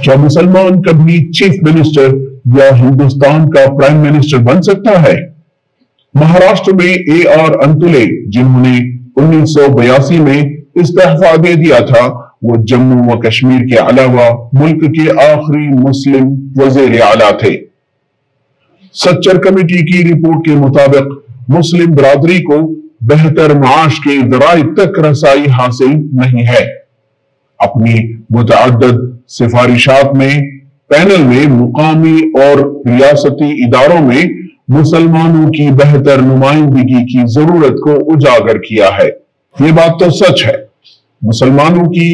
क्या मुसलमान कभी चीफ मिनिस्टर या हिंदुस्तान का प्राइम मिनिस्टर बन सकता है? महाराष्ट्र में A.R. अंतुले, जिन्होंने 1982 में इस्तीफा दे दिया था, वो जम्मू व कश्मीर के अलावा मुल्क के आखिरी मुस्लिम वजीर आला थे। सच्चर कमेटी की रिपोर्ट के मुताबिक मुस्लिम बरादरी को बेहतर माश के ज़राए तक रसाई हासिल नहीं है। अपनी मुतअद्दिद सिफारिशात में पैनल में मुकामी और रियासती इदारों में मुसलमानों की बेहतर नुमाइंदगी की जरूरत को उजागर किया है। ये बात तो सच है, मुसलमानों की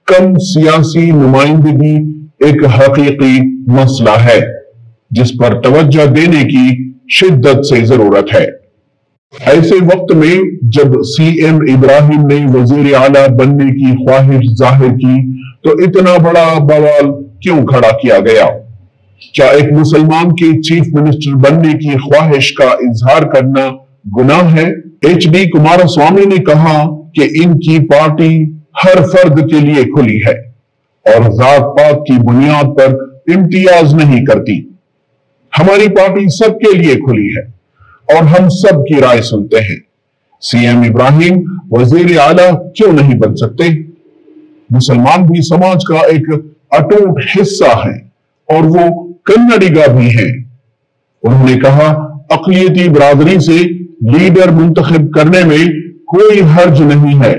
कम सियासी नुमाइंदगी एक हकीकी मसला है जिस पर तवज्जो देने की शिद्दत से जरूरत है। ऐसे वक्त में जब CM इब्राहिम ने वजीर आला बनने की ख्वाहिश जाहिर की तो इतना बड़ा बवाल क्यों खड़ा किया गया? क्या एक मुसलमान के चीफ मिनिस्टर बनने की ख्वाहिश का इजहार करना गुनाह है? HD कुमारस्वामी ने कहा कि इनकी पार्टी हर फर्द के लिए खुली है और जात पात की बुनियाद पर इम्तियाज नहीं करती। हमारी पार्टी सबके लिए खुली है और हम सब की राय सुनते हैं। CM इब्राहिम वजीर आला क्यों नहीं बन सकते? मुसलमान भी समाज का एक अटूट हिस्सा है और वो कन्नडिगा भी हैं। उन्होंने कहा, अक़लियती बरादरी से लीडर मुंतखब करने में कोई हर्ज नहीं है।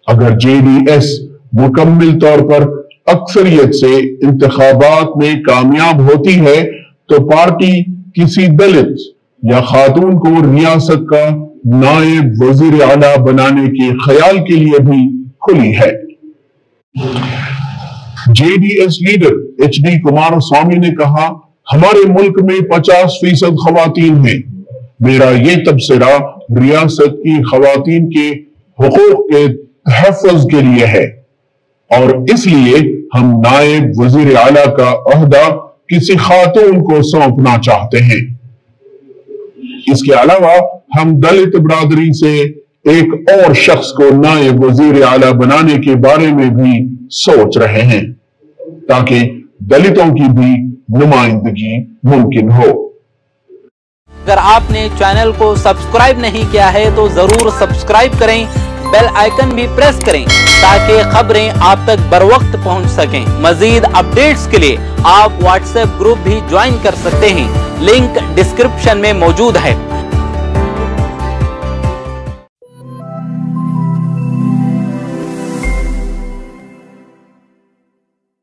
अगर JDS मुकम्मल तौर पर अक्सरियत से इंतखाबात में कामयाब होती है तो पार्टी किसी दलित या खातून को रियासत का नायब वजीर आला बनाने के ख्याल के लिए भी खुली है। JDS लीडर HD कुमारस्वामी ने कहा, हमारे मुल्क में 50% खवातीन हैं। मेरा ये तबसरा रियासत की खवातीन के हुकूक के तहफ़्फ़ुज़ के लिए है और इसलिए हम नायब वजीर आला का ओहदा किसी खातून को सौंपना चाहते हैं। इसके अलावा हम दलित बरादरी से एक और शख्स को नायब वजीर आला बनाने के बारे में भी सोच रहे हैं ताकि दलितों की भी नुमाइंदगी मुमकिन हो। अगर आपने चैनल को सब्सक्राइब नहीं किया है तो जरूर सब्सक्राइब करें, बेल आइकन भी प्रेस करें ताकि खबरें आप तक बर वक्त पहुंच सकें। मजीद अपडेट्स के लिए आप व्हाट्सएप ग्रुप भी ज्वाइन कर सकते हैं, लिंक डिस्क्रिप्शन में मौजूद है।